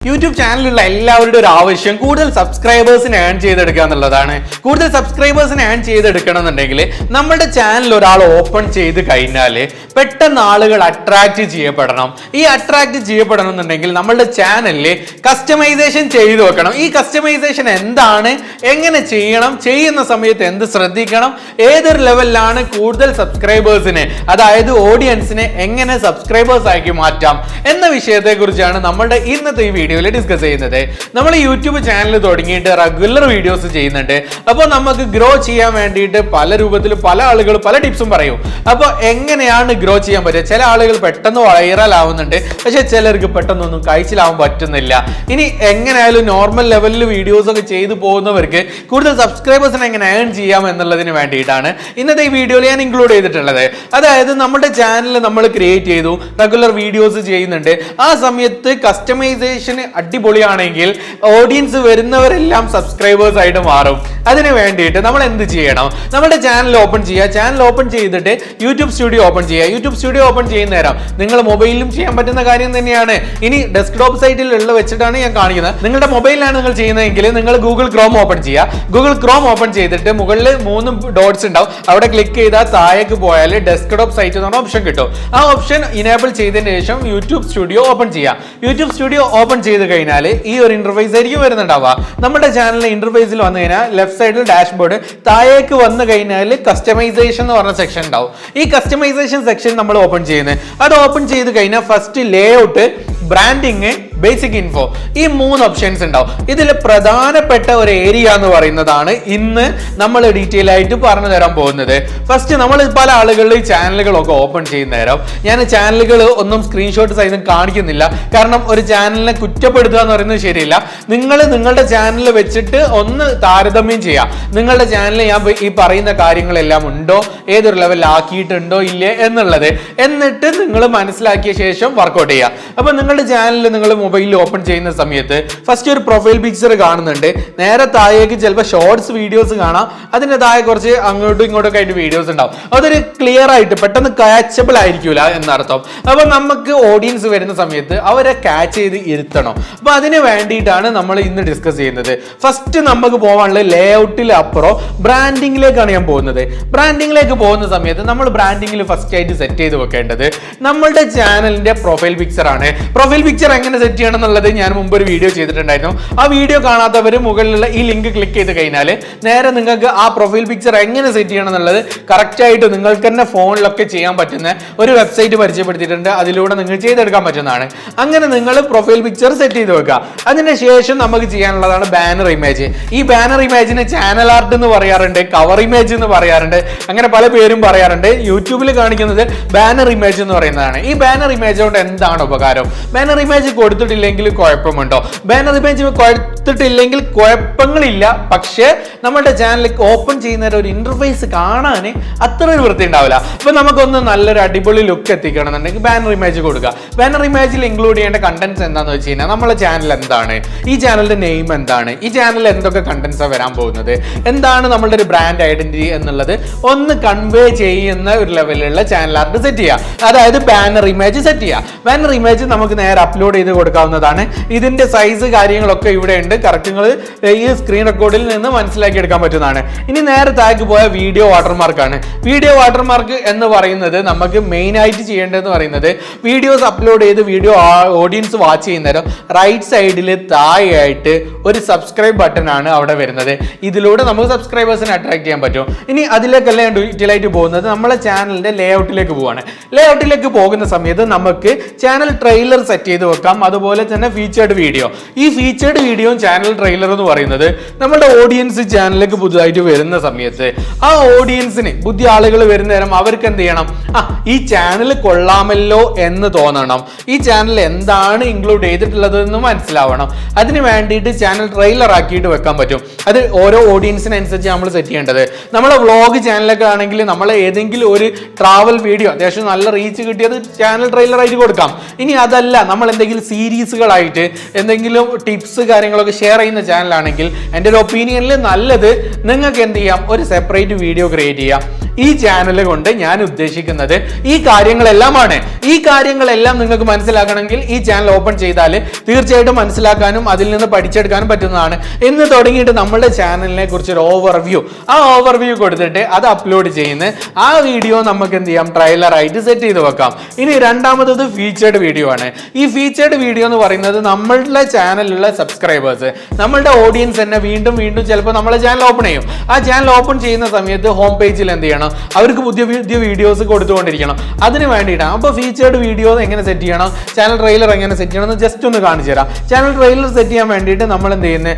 YouTube ചാനലിലുള്ള എല്ലാവരുടെ ഒരു ആവശ്യം കൂടുതൽ സബ്സ്ക്രൈബേഴ്സിനെ ഏൺ ചെയ്തെടുക്കുക എന്നുള്ളതാണ്. കൂടുതൽ സബ്സ്ക്രൈബേഴ്സിനെ ഏൺ ചെയ്തെടുക്കണം എന്നുണ്ടെങ്കിൽ നമ്മുടെ ചാനൽ ഒരാൾ ഓപ്പൺ ചെയ്ത് കഴിഞ്ഞാൽ പെട്ടെന്ന് ആളുകൾ അട്രാക്ട് ചെയ്യപ്പെടണം. ഈ അട്രാക്ട് ചെയ്യപ്പെടണം എന്നുണ്ടെങ്കിൽ നമ്മളുടെ ചാനലിൽ കസ്റ്റമൈസേഷൻ ചെയ്തു വെക്കണം. ഈ കസ്റ്റമൈസേഷൻ എന്താണ്, എങ്ങനെ ചെയ്യണം, ചെയ്യുന്ന സമയത്ത് എന്ത് ശ്രദ്ധിക്കണം, ഏതൊരു ലെവലിലാണ് കൂടുതൽ സബ്സ്ക്രൈബേഴ്സിനെ അതായത് ഓഡിയൻസിനെ എങ്ങനെ സബ്സ്ക്രൈബേഴ്സ് ആക്കി മാറ്റാം എന്ന വിഷയത്തെ കുറിച്ചാണ് നമ്മളുടെ ഇന്നത്തെ ഈ വീഡിയോയിൽ ഡിസ്കസ് ചെയ്യുന്നത്. നമ്മൾ യൂട്യൂബ് ചാനൽ തുടങ്ങിയിട്ട് റെഗുലർ വീഡിയോസ് ചെയ്യുന്നുണ്ട്. അപ്പോൾ നമുക്ക് ഗ്രോ ചെയ്യാൻ വേണ്ടിയിട്ട് പല രൂപത്തിൽ പല ആളുകൾ പല ടിപ്സും പറയും. അപ്പോൾ എങ്ങനെയാണ് ഗ്രോ ചെയ്യാൻ പറ്റുക? ചില ആളുകൾ പെട്ടെന്ന് വൈറൽ ആവുന്നുണ്ട്, പക്ഷെ ചിലർക്ക് പെട്ടെന്നൊന്നും കഴിച്ചിലാവാൻ പറ്റുന്നില്ല. ഇനി എങ്ങനെയായാലും നോർമൽ ലെവലിൽ വീഡിയോസ് ഒക്കെ ചെയ്തു പോകുന്നവർക്ക് കൂടുതൽ സബ്സ്ക്രൈബേഴ്സിനെ എങ്ങനെ ഏൺ ചെയ്യാം എന്നുള്ളതിന് വേണ്ടിയിട്ടാണ് ഇന്നത്തെ ഈ വീഡിയോയിൽ ഞാൻ ഇൻക്ലൂഡ് ചെയ്തിട്ടുള്ളത്. അതായത് നമ്മുടെ ചാനൽ നമ്മൾ ക്രിയേറ്റ് ചെയ്തു, റെഗുലർ വീഡിയോസ് ചെയ്യുന്നുണ്ട്. ആ സമയത്ത് കസ്റ്റമൈസേഷൻ അടിപൊളിയാണെങ്കിൽ ഓഡിയൻസ് വരുന്നവരെല്ലാം സബ്സ്ക്രൈബേഴ്സ് ആയിട്ട് മാറും. അതിന് വേണ്ടിയിട്ട് നമ്മൾ എന്ത് ചെയ്യണം? നമ്മുടെ ചാനൽ ഓപ്പൺ ചെയ്യുക. ചാനൽ ഓപ്പൺ ചെയ്തിട്ട് യൂട്യൂബ് സ്റ്റുഡിയോ ഓപ്പൺ ചെയ്യുക. യൂട്യൂബ് സ്റ്റുഡിയോ ഓപ്പൺ ചെയ്യുന്ന നേരം നിങ്ങൾ മൊബൈലിലും ചെയ്യാൻ പറ്റുന്ന കാര്യം തന്നെയാണ്. ഇനി ഡെസ്ക്ടോപ്പ് സൈറ്റിൽ ഉള്ള വെച്ചിട്ടാണ് ഞാൻ കാണിക്കുന്നത്. നിങ്ങളുടെ മൊബൈലിലാണ് നിങ്ങൾ ചെയ്യുന്നതെങ്കിൽ നിങ്ങൾ ഗൂഗിൾ ക്രോം ഓപ്പൺ ചെയ്യുക. ഗൂഗിൾ ക്രോം ഓപ്പൺ ചെയ്തിട്ട് മുകളിൽ 3 ഡോട്ട്സ് ഉണ്ടാവും. അവിടെ ക്ലിക്ക് ചെയ്താൽ താഴേക്ക് പോയാൽ ഡെസ്ക്ടോപ്പ് സൈറ്റ് എന്ന് പറഞ്ഞ ഓപ്ഷൻ കിട്ടും. ആ ഓപ്ഷൻ ഇനേബിൾ ചെയ്തതിന് ശേഷം യൂട്യൂബ് സ്റ്റുഡിയോ ഓപ്പൺ ചെയ്യുക. യൂട്യൂബ് സ്റ്റുഡിയോ ഓപ്പൺ ചെയ്ത് കഴിഞ്ഞാൽ ഈ ഒരു ഇന്റർഫേസ് ആയിരിക്കും വരുന്നുണ്ടാവുക. നമ്മുടെ ചാനലിലെ ഇന്റർഫേസിൽ വന്നു കഴിഞ്ഞാൽ ലെഫ്റ്റ് സൈഡിൽ ഡാഷ്ബോർഡ്, താഴേക്ക് വന്നു കഴിഞ്ഞാൽ കസ്റ്റമൈസേഷൻ എന്ന് പറഞ്ഞ സെക്ഷൻ ഉണ്ടാവും. ഈ കസ്റ്റമൈസേഷൻ സെക്ഷൻ നമ്മൾ ഓപ്പൺ ചെയ്യുന്നത്. അത് ഓപ്പൺ ചെയ്ത് കഴിഞ്ഞാൽ first layout, branding, basic info, ഈ 3 ഓപ്ഷൻസ് ഉണ്ടാവും. ഇതിൽ പ്രധാനപ്പെട്ട ഒരു ഏരിയ എന്ന് പറയുന്നതാണ് ഇന്ന് നമ്മൾ ഡീറ്റെയിൽ ആയിട്ട് പറഞ്ഞു തരാൻ പോകുന്നത്. ഫസ്റ്റ് നമ്മൾ പല ആളുകളുടെ ഈ ചാനലുകളൊക്കെ ഓപ്പൺ ചെയ്യുന്ന നേരം ഞാൻ ചാനലുകൾ ഒന്നും സ്ക്രീൻഷോട്ട് സൈസും കാണിക്കുന്നില്ല. കാരണം ഒരു ചാനലിനെ കുറ്റപ്പെടുത്തുക എന്ന് പറയുന്നത് ശരിയില്ല. നിങ്ങൾ നിങ്ങളുടെ ചാനൽ വെച്ചിട്ട് ഒന്ന് താരതമ്യം ചെയ്യാം. നിങ്ങളുടെ ചാനലിൽ ഞാൻ ഈ പറയുന്ന കാര്യങ്ങളെല്ലാം ഉണ്ടോ, ഏതൊരു ലെവലിൽ ആക്കിയിട്ടുണ്ടോ ഇല്ലേ എന്നുള്ളത്, എന്നിട്ട് നിങ്ങൾ മനസ്സിലാക്കിയ ശേഷം വർക്ക്ഔട്ട് ചെയ്യുക. അപ്പൊ നിങ്ങളുടെ ചാനലിൽ നിങ്ങൾ മൊബൈലിൽ ഓപ്പൺ ചെയ്യുന്ന സമയത്ത് ഫസ്റ്റ് ഒരു പ്രൊഫൈൽ പിക്ചർ കാണുന്നുണ്ട്. നേരെ താഴേക്ക് ചിലപ്പോൾ ഷോർട്സ് വീഡിയോസ് കാണാം. അതിന്റെ താഴെ കുറച്ച് അങ്ങോട്ടും ഇങ്ങോട്ടും ആയിട്ട് വീഡിയോസ് ഉണ്ടാവും. അതൊരു ക്ലിയർ ആയിട്ട് പെട്ടെന്ന് കാച്ചബിൾ ആയിരിക്കില്ല എന്നർത്ഥം. അപ്പൊ നമുക്ക് ഓഡിയൻസ് വരുന്ന സമയത്ത് അവരെ ക്യാച്ച് ചെയ്ത് ഇരുത്തണം. അപ്പൊ അതിന് വേണ്ടിയിട്ടാണ് നമ്മൾ ഇന്ന് ഡിസ്കസ് ചെയ്യുന്നത്. ഫസ്റ്റ് നമുക്ക് പോകാനുള്ള ലേഔട്ടിൽ അപ്പുറം ബ്രാൻഡിങ്ങിലേക്കാണ് ഞാൻ പോകുന്നത്. ബ്രാൻഡിങ്ങിലേക്ക് പോകുന്ന സമയത്ത് നമ്മൾ ബ്രാൻഡിങ്ങിൽ ഫസ്റ്റ് ആയിട്ട് സെറ്റ് ചെയ്ത് വെക്കേണ്ടത് നമ്മളുടെ ചാനലിന്റെ പ്രൊഫൈൽ പിക്ചർ ആണ്. പ്രൊഫൈൽ പിക്ചർ എങ്ങനെ സെറ്റ് ചെയ്യണം എന്നുള്ളത് ഞാൻ മുമ്പ് ഒരു വീഡിയോ ചെയ്തിട്ടുണ്ടായിരുന്നു. ആ വീഡിയോ കാണാത്തവർ മുകളിലുള്ള ഈ ലിങ്ക് ക്ലിക്ക് ചെയ്ത് കഴിഞ്ഞാൽ നേരെ നിങ്ങൾക്ക് ആ പ്രൊഫൈൽ പിക്ചർ എങ്ങനെ സെറ്റ് ചെയ്യണം എന്നുള്ളത് കറക്റ്റ് ആയിട്ട് നിങ്ങൾക്ക് തന്നെ ഫോണിലൊക്കെ ചെയ്യാൻ പറ്റുന്ന ഒരു വെബ്സൈറ്റ് പരിചയപ്പെടുത്തിയിട്ടുണ്ട്. അതിലൂടെ നിങ്ങൾ ചെയ്തെടുക്കാൻ പറ്റുന്നതാണ്. അങ്ങനെ നിങ്ങൾ പ്രൊഫൈൽ പിക്ചർ സെറ്റ് ചെയ്ത് വെക്കുക. അതിനുശേഷം നമുക്ക് ചെയ്യാനുള്ളതാണ് ബാനർ ഇമേജ്. ഈ ബാനർ ഇമേജിന് ചാനൽ ആർട്ട് എന്ന് പറയാറുണ്ട്, കവർ ഇമേജ് എന്ന് പറയാറുണ്ട്, അങ്ങനെ പല പേരും പറയാറുണ്ട്. യൂട്യൂബിൽ കാണിക്കുന്നത് ബാനർ ഇമേജ് എന്ന് പറയുന്നതാണ്. ഈ ബാനർ ഇമേജ് കൊണ്ട് എന്താണ് ഉപകാരം? ബാനർ ഇമേജ് കൊടുത്തിട്ടില്ലെങ്കിൽ കുഴപ്പമുണ്ടോ? ബാനർ ഇമേജ് കൊടുത്തിട്ടില്ലെങ്കിൽ കുഴപ്പങ്ങളില്ല. പക്ഷേ നമ്മുടെ ചാനൽ ഓപ്പൺ ചെയ്യുന്ന ഒരു ഇന്റർഫേസ് കാണാൻ അത്ര ഒരു വൃത്തി ഉണ്ടാവില്ല. അപ്പൊ നമുക്കൊന്ന് നല്ലൊരു അടിപൊളി ലുക്ക് എത്തിക്കണം എന്നുണ്ടെങ്കിൽ ബാനർ ഇമേജ് കൊടുക്കുക. ബാനർ ഇമേജിൽ ഇൻക്ലൂഡ് ചെയ്യേണ്ട കണ്ടന്റ്സ് എന്താണെന്ന് വെച്ച് കഴിഞ്ഞാൽ നമ്മുടെ ചാനൽ എന്താണ്, ഈ ചാനലിന്റെ നെയിം എന്താണ്, ഈ ചാനലിൽ എന്തൊക്കെ കണ്ടന്റ്സാണ് വരാൻ പോകുന്നത്, എന്താണ് നമ്മളുടെ ഒരു ബ്രാൻഡ് ഐഡന്റിറ്റി എന്നുള്ളത് ഒന്ന് കൺവേ ചെയ്യുന്ന ഒരു ലെവലിലുള്ള ചാനൽ ആർട്ട് സെറ്റ് ചെയ്യുക. അതായത് ബാനർ ഇമേജ് സെറ്റ് ചെയ്യുക. ബാനർ ഇമേജ് നമുക്ക് നേരെ അപ്ലോഡ് ചെയ്ത് കൊടുക്കാവുന്നതാണ്. ഇതിന്റെ സൈസ് കാര്യങ്ങളൊക്കെ ഇവിടെ ഉണ്ട്. കറക്റ്റ് നിങ്ങൾ ഈ സ്ക്രീൻ റെക്കോർഡിൽ നിന്ന് മനസ്സിലാക്കി എടുക്കാൻ പറ്റുന്നതാണ്. ഇനി നേരെ താഴേക്ക് പോയ വീഡിയോ വാട്ടർമാർക്കാണ്. വീഡിയോ വാട്ടർമാർക്ക് എന്ന് പറയുന്നത് നമുക്ക് മെയിൻ ആയിട്ട് ചെയ്യേണ്ടതെന്ന് പറയുന്നത് വീഡിയോസ് അപ്ലോഡ് ചെയ്ത് വീഡിയോ ഓഡിയൻസ് വാച്ച് ചെയ്യുന്നേരം റൈറ്റ് സൈഡിൽ താഴെയായിട്ട് ഒരു സബ്സ്ക്രൈബ് ബട്ടൺ ആണ് അവിടെ വരുന്നത്. ഇതിലൂടെ നമുക്ക് സബ്സ്ക്രൈബേഴ്സിനെ അട്രാക്ട് ചെയ്യാൻ പറ്റും. ഇനി അതിലേക്കല്ല ഞാൻ ഡീറ്റെയിൽ ആയിട്ട് പോകുന്നത്. നമ്മളെ ചാനലിന്റെ ലേഔട്ടിലേക്ക് പോവാണ്. ലേഔട്ടിലേക്ക് പോകുന്ന സമയത്ത് നമുക്ക് ചാനൽ ട്രെയിലർ സെറ്റ് ചെയ്ത് വെക്കാം. അതുപോലെ തന്നെ ഫീച്ചേർഡ് വീഡിയോ. ഈ ഫീച്ചേർഡ് വീഡിയോയും ചാനൽ ട്രെയിലർ എന്ന് പറയുന്നത് നമ്മുടെ ഓഡിയൻസ് ചാനലിലേക്ക് പുതുതായിട്ട് വരുന്ന സമയത്ത് ആ ഓഡിയൻസിന് പുതിയ ആളുകൾ വരുന്ന നേരം അവർക്ക് എന്ത് ചെയ്യണം? ഈ ചാനൽ കൊള്ളാമല്ലോ എന്ന് തോന്നണം. ഈ ചാനൽ എന്താണ് ഇൻക്ലൂഡ് ചെയ്തിട്ടുള്ളത് എന്ന് മനസ്സിലാവണം. അതിന് വേണ്ടിയിട്ട് ചാനൽ ട്രെയിലർ ആക്കിയിട്ട് വെക്കാൻ പറ്റും. അത് ഓരോ ഓഡിയൻസിനനുസരിച്ച് നമ്മൾ സെറ്റ് ചെയ്യേണ്ടത്. നമ്മളെ വ്ളോഗ് ചാനലൊക്കെ ആണെങ്കിൽ നമ്മൾ ഏതെങ്കിലും ഒരു ട്രാവൽ വീഡിയോ അത്യാവശ്യം നല്ല റീച്ച് കിട്ടിയത് ചാനൽ ട്രെയിലർ ആയിട്ട് കൊടുക്കാം. ഇനി അതല്ല, നമ്മൾ എന്തെങ്കിലും സീരീസുകളായിട്ട് എന്തെങ്കിലും ടിപ്സ് കാര്യങ്ങളൊക്കെ ഷെയർ ചെയ്യുന്ന ചാനലാണെങ്കിൽ എൻ്റെ ഒരു ഒപ്പീനിയനിൽ നല്ലത് നിങ്ങൾക്ക് എന്ത് ചെയ്യാം, ഒരു സെപ്പറേറ്റ് വീഡിയോ ക്രിയേറ്റ് ചെയ്യാം. ഈ ചാനൽ കൊണ്ട് ഞാൻ ഉദ്ദേശിക്കുന്നത് ഈ കാര്യങ്ങളെല്ലാമാണ്. ഈ കാര്യങ്ങളെല്ലാം നിങ്ങൾക്ക് മനസ്സിലാക്കണമെങ്കിൽ ഈ ചാനൽ ഓപ്പൺ ചെയ്താൽ തീർച്ചയായിട്ടും മനസ്സിലാക്കാനും അതിൽ നിന്ന് പഠിച്ചെടുക്കാനും പറ്റുന്നതാണ്. എന്ന് തുടങ്ങിയിട്ട് നമ്മുടെ ചാനലിനെ കുറിച്ച് ഒരു ഓവർവ്യൂ, ആ ഓവർവ്യൂ കൊടുത്തിട്ട് അത് അപ്ലോഡ് ചെയ്യുന്ന ആ വീഡിയോ നമുക്ക് എന്ത് ചെയ്യാം, ട്രെയിലർ ആയിട്ട് സെറ്റ് ചെയ്ത് വെക്കാം. ഇനി രണ്ടാമത്തത് ഫീച്ചേർഡ് വീഡിയോ ആണ്. ഈ ഫീച്ചേർഡ് വീഡിയോ എന്ന് പറയുന്നത് നമ്മളുടെ ചാനലിലുള്ള സബ്സ്ക്രൈബേഴ്സ്, നമ്മളുടെ ഓഡിയൻസ് തന്നെ വീണ്ടും വീണ്ടും ചിലപ്പോൾ നമ്മളെ ചാനൽ ഓപ്പൺ ചെയ്യും. ആ ചാനൽ ഓപ്പൺ ചെയ്യുന്ന സമയത്ത് ഹോം പേജിൽ എന്ത് ചെയ്യണം, അവർക്ക് പുതിയ പുതിയ വീഡിയോസ് കൊടുത്തുകൊണ്ടിരിക്കണം. അതിന് വേണ്ടിയിട്ടാണ്. അപ്പോൾ ഫീച്ചേർഡ് വീഡിയോ എങ്ങനെ സെറ്റ് ചെയ്യണം, ചാനൽ ട്രെയിലർ എങ്ങനെ സെറ്റ് ചെയ്യണം എന്ന് ജസ്റ്റ് ഒന്ന് കാണിച്ചു തരാം. ചാനൽ ട്രെയിലർ സെറ്റ് ചെയ്യാൻ വേണ്ടിയിട്ട് നമ്മൾ എന്ത് ചെയ്യുന്നത്,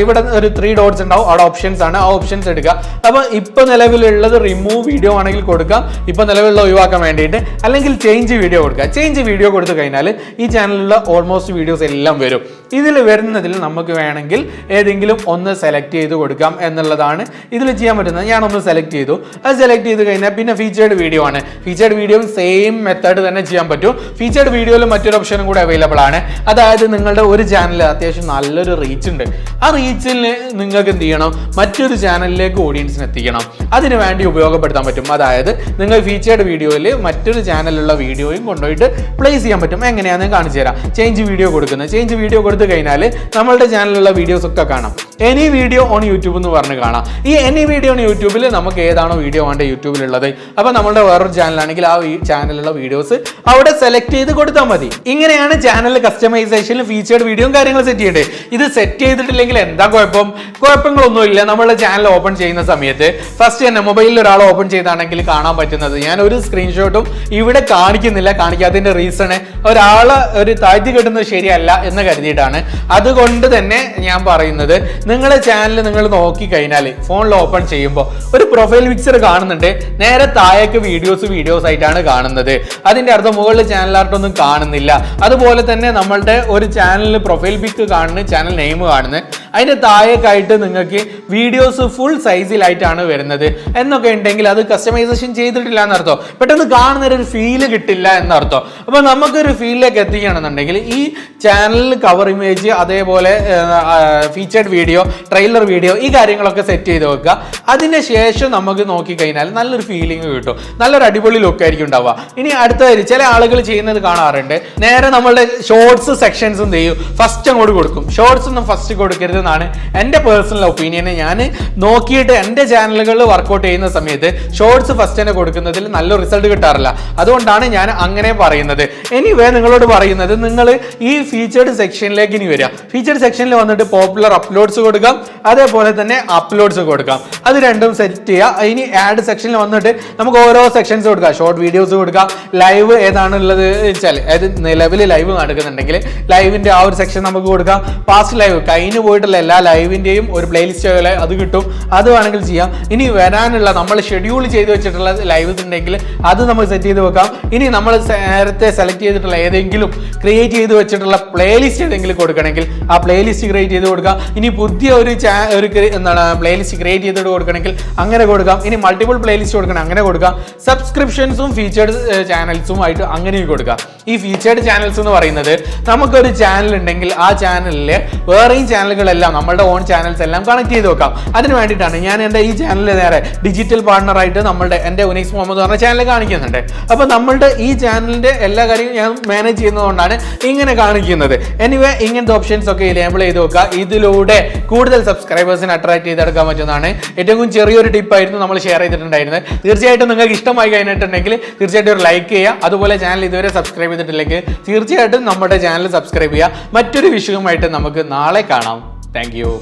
ഇവിടെ ഒരു 3 ഡോട്ട്സ് ഉണ്ടാവും, അവിടെ ഓപ്ഷൻസ് ആണ്. ആ ഓപ്ഷൻസ് എടുക്കുക. അപ്പോൾ ഇപ്പോൾ നിലവിലുള്ളത് റിമൂവ് വീഡിയോ ആണെങ്കിൽ കൊടുക്കാം, ഇപ്പോൾ നിലവിലുള്ള ഒഴിവാക്കാൻ വേണ്ടിയിട്ട്, അല്ലെങ്കിൽ ചേഞ്ച് വീഡിയോ കൊടുക്കുക. ചേഞ്ച് വീഡിയോ കൊടുത്തു കഴിഞ്ഞാൽ ഈ ചാനലിലുള്ള ഓൾമോസ്റ്റ് വീഡിയോസ് എല്ലാം വരും. ഇതിൽ വരുന്നതിൽ നമുക്ക് വേണമെങ്കിൽ ഏതെങ്കിലും ഒന്ന് സെലക്ട് ചെയ്ത് കൊടുക്കാം എന്നുള്ളതാണ് ഇതിൽ ചെയ്യാൻ പറ്റുന്നത്. ഞാനൊന്ന് സെലക്ട് ചെയ്തു. അത് സെലക്ട് ചെയ്ത് കഴിഞ്ഞാൽ പിന്നെ ഫീച്ചേർഡ് വീഡിയോ ആണ്. ഫീച്ചേർഡ് വീഡിയോ സെയിം മെത്തേഡ് തന്നെ ചെയ്യാൻ പറ്റും. ഫീച്ചേർഡ് വീഡിയോയിൽ മറ്റൊരു ഓപ്ഷനും കൂടെ അവൈലബിൾ ആണ്. അതായത് നിങ്ങളുടെ ഒരു ചാനൽ അത്യാവശ്യം നല്ലൊരു റീച്ച് ഉണ്ട്, ആ റീച്ചിൽ നിങ്ങൾക്ക് എന്ത് ചെയ്യണം, മറ്റൊരു ചാനലിലേക്ക് ഓഡിയൻസിന് എത്തിക്കണം. അതിന് വേണ്ടി ഉപയോഗപ്പെടുത്താൻ പറ്റും. അതായത് നിങ്ങൾ ഫീച്ചേർഡ് വീഡിയോയിൽ മറ്റൊരു ചാനലിലുള്ള വീഡിയോയും കൊണ്ടുപോയിട്ട് പ്ലേസ് ചെയ്യാൻ പറ്റും. എങ്ങനെയാണെന്ന് കാണിച്ചു തരാം. ചേഞ്ച് വീഡിയോ കൊടുക്കുന്നത്, ചേഞ്ച് വീഡിയോ കൊടുത്തു കഴിഞ്ഞാൽ നമ്മളുടെ ചാനലിലുള്ള വീഡിയോസ് ഒക്കെ കാണാം. എനി വീഡിയോ ഓൺ യൂട്യൂബ് എന്ന് പറഞ്ഞ് കാണാം. ഈ എനി വീഡിയോ ഓൺ യൂട്യൂബിൽ നമുക്ക് ഏതാണോ വീഡിയോ വേണ്ട യൂട്യൂബിലുള്ളത്, അപ്പോൾ നമ്മുടെ വേറൊരു ചാനലാണെങ്കിൽ ആ ചാനലിലുള്ള വീഡിയോസ് അവിടെ സെലക്ട് ചെയ്ത് കൊടുത്താൽ മതി. ഇങ്ങനെയാണ് ചാനൽ കസ്റ്റമൈസേഷനിൽ ഫീച്ചേർഡ് വീഡിയോയും കാര്യങ്ങൾ സെറ്റ് ചെയ്യേണ്ടത്. ഇത് സെറ്റ് ചെയ്തിട്ടില്ലെങ്കിൽ എന്താ കുഴപ്പങ്ങളൊന്നുമില്ല. നമ്മുടെ ചാനൽ ഓപ്പൺ ചെയ്യുന്ന സമയത്ത് ഫസ്റ്റ് തന്നെ മൊബൈലിൽ ഒരാൾ ഓപ്പൺ ചെയ്താണെങ്കിൽ കാണാൻ പറ്റുന്നത്, ഞാൻ ഒരു സ്ക്രീൻഷോട്ടും ഇവിടെ കാണിക്കുന്നില്ല. കാണിക്കാത്തതിന്റെ റീസൺ ഒരാള് ഒരു താഴ്ത്തി കെട്ടുന്നത് ശരിയല്ല എന്ന് കരുതിയിട്ടാണ്. അതുകൊണ്ട് തന്നെ ഞാൻ പറയുന്നത്, നിങ്ങളുടെ ചാനൽ നിങ്ങൾ നോക്കി കഴിഞ്ഞാൽ ഫോണിൽ ഓപ്പൺ ചെയ്യുമ്പോൾ ഒരു പ്രൊഫൈൽ പിക്ചർ കാണുന്നുണ്ട്, നേരെ താഴേക്ക് വീഡിയോസ് ആയിട്ടാണ് കാണുന്നത്. അതിന്റെ അർത്ഥം മുകളിൽ ചാനൽ ആർട്ടൊന്നും കാണുന്നില്ല. അതുപോലെ തന്നെ നമ്മളുടെ ഒരു ചാനലിൽ പ്രൊഫൈൽ പിക്ക് കാണുന്നു, ചാനൽ നെയിം കാണുന്നത്, അതിന്റെ താഴേക്കായിട്ട് നിങ്ങൾക്ക് വീഡിയോസ് ഫുൾ സൈസിലായിട്ടാണ് വരുന്നത് എന്നൊക്കെ ഉണ്ടെങ്കിൽ അത് കസ്റ്റമൈസേഷൻ ചെയ്തിട്ടില്ല എന്നർത്ഥം. പെട്ടെന്ന് കാണുന്നൊരു ഫീല് കിട്ടില്ല എന്നർത്ഥം. അപ്പൊ നമുക്കൊരു ഫീലിലേക്ക് എത്തിക്കുകയാണെന്നുണ്ടെങ്കിൽ ഈ ചാനലിൽ കവർ ഇമേജ്, അതേപോലെ ഫീച്ചേർഡ് വീഡിയോ, ട്രെയിലർ വീഡിയോ, ഈ കാര്യങ്ങളൊക്കെ സെറ്റ് ചെയ്ത് വെക്കുക. അതിന് ശേഷം നമുക്ക് നോക്കിക്കഴിഞ്ഞാൽ നല്ലൊരു ഫീലിംഗ് കിട്ടും, നല്ലൊരു അടിപൊളി ലുക്ക് ആയിരിക്കും ഉണ്ടാവുക. ഇനി അടുത്തതായി ചില ആളുകൾ ചെയ്യുന്നത് കാണാറുണ്ട്, നേരെ നമ്മളുടെ ഷോർട്സ് സെക്ഷൻസ് എന്ത് ചെയ്യും, ഫസ്റ്റ് അങ്ങോട്ട് കൊടുക്കും. ഷോർട്സ് ഒന്നും ഫസ്റ്റ് കൊടുക്കരുത് എന്നാണ് എൻ്റെ പേഴ്സണൽ ഒപ്പീനിയൻ. ഞാൻ നോക്കിയിട്ട് എൻ്റെ ചാനലുകളിൽ വർക്കൗട്ട് ചെയ്യുന്ന സമയത്ത് ഷോർട്സ് ഫസ്റ്റ് തന്നെ കൊടുക്കുന്നതിൽ നല്ല റിസൾട്ട് കിട്ടാറില്ല. അതുകൊണ്ടാണ് ഞാൻ അങ്ങനെ പറയുന്നത്. എനിവേ നിങ്ങളോട് പറയുന്നത്, നിങ്ങൾ ഈ ഫീച്ചേർഡ് സെക്ഷനിലേക്ക് ഇനി വരിക. ഫീച്ചേർഡ് സെക്ഷനിൽ വന്നിട്ട് പോപ്പുലർ അപ്ലോഡ്സ് കൊടുക്കാം, അതേപോലെ തന്നെ അപ്ലോഡ്സ് കൊടുക്കാം. അത് രണ്ടും സെറ്റ് ചെയ്യുക. ഇനി ആഡ് സെക്ഷനിൽ വന്നിട്ട് നമുക്ക് ഓരോ സെക്ഷൻസ് കൊടുക്കാം. ഷോർട്ട് വീഡിയോസ് കൊടുക്കാം, ലൈവ് ഏതാണുള്ളത് വെച്ചാൽ, അതായത് നിലവിൽ ലൈവ് നടക്കുന്നുണ്ടെങ്കിൽ ലൈവിന്റെ ആ ഒരു സെക്ഷൻ നമുക്ക് കൊടുക്കാം. പാസ്റ്റ് ലൈവ് കഴിഞ്ഞു പോയിട്ടുള്ള എല്ലാ ലൈവിന്റെയും ഒരു പ്ലേലിസ്റ്റ് അത് കിട്ടും, അത് വേണമെങ്കിൽ ചെയ്യാം. ഇനി വരാനുള്ള നമ്മൾ ഷെഡ്യൂൾ ചെയ്ത് വെച്ചിട്ടുള്ള ലൈവ്സ് ഉണ്ടെങ്കിൽ അത് നമ്മൾ സെറ്റ് ചെയ്ത് വെക്കാം. ഇനി നമ്മൾ നേരത്തെ സെലക്ട് ചെയ്തിട്ടുള്ള ഏതെങ്കിലും ക്രിയേറ്റ് ചെയ്ത് വെച്ചിട്ടുള്ള പ്ലേലിസ്റ്റ് ഏതെങ്കിലും കൊടുക്കണമെങ്കിൽ ആ പ്ലേലിസ്റ്റ് ക്രിയേറ്റ് ചെയ്ത് കൊടുക്കാം. ഇനി പുതിയ ഒരു എന്താണ് പ്ലേലിസ്റ്റ് ക്രിയേറ്റ് ചെയ്തിട്ട് കൊടുക്കണമെങ്കിൽ അങ്ങനെ കൊടുക്കാം. ഇനി മൾട്ടിപ്പിൾ പ്ലേലിസ്റ്റ് കൊടുക്കണം, അങ്ങനെ കൊടുക്കാം. സബ്സ്ക്രിപ്ഷൻസും ഫീച്ചേർഡ് ചാനൽസും ആയിട്ട് അങ്ങനെ കൊടുക്കാം. ഈ ഫീച്ചേർഡ് ചാനൽസ് എന്ന് പറയുന്നത്, നമുക്കൊരു ചാനൽ ഉണ്ടെങ്കിൽ ആ ചാനലിൽ വേറെയും ചാനലുകളെല്ലാം നമ്മളുടെ ഓൺ ചാനൽസ് എല്ലാം കണക്ട് ചെയ്ത് വെക്കാം. അതിന് വേണ്ടിയിട്ടാണ് ഞാൻ എൻ്റെ ഈ ചാനലിൽ നേരെ ഡിജിറ്റൽ പാർട്ണറായിട്ട് എൻ്റെ ഉനൈസ് മുഹമ്മദ് പറഞ്ഞ ചാനൽ കാണിക്കുന്നുണ്ട്. അപ്പോൾ നമ്മളുടെ ഈ ചാനലിൻ്റെ എല്ലാ കാര്യവും ഞാൻ മാനേജ് ചെയ്യുന്നതുകൊണ്ടാണ് ഇങ്ങനെ കാണിക്കുന്നത്. എനിവേ ഇങ്ങനത്തെ ഓപ്ഷൻസ് ഒക്കെ എനേബിൾ ചെയ്ത് വെക്കുക. ഇതിലൂടെ കൂടുതൽ സബ്സ്ക്രൈബേഴ്സിനെ അട്രാക്ട് ചെയ്തെടുക്കാൻ പറ്റുന്നതാണ്. ഏറ്റവും ചെറിയൊരു ടിപ്പായിരുന്നു നമ്മൾ ഷെയർ ചെയ്തിട്ടുണ്ടായിരുന്നത്. തീർച്ചയായിട്ടും നിങ്ങൾക്ക് ഇഷ്ടമായി കഴിഞ്ഞിട്ടുണ്ടെങ്കിൽ തീർച്ചയായിട്ടും ഒരു ലൈക്ക് ചെയ്യുക. അതുപോലെ ചാനൽ ഇതുവരെ സബ്സ്ക്രൈബ് ചെയ്തിട്ടില്ലെങ്കിൽ തീർച്ചയായിട്ടും നമ്മുടെ ചാനൽ സബ്സ്ക്രൈബ് ചെയ്യുക. മറ്റൊരു വിഷയവുമായിട്ട് നമുക്ക് നാളെ കാണാം. Thank you.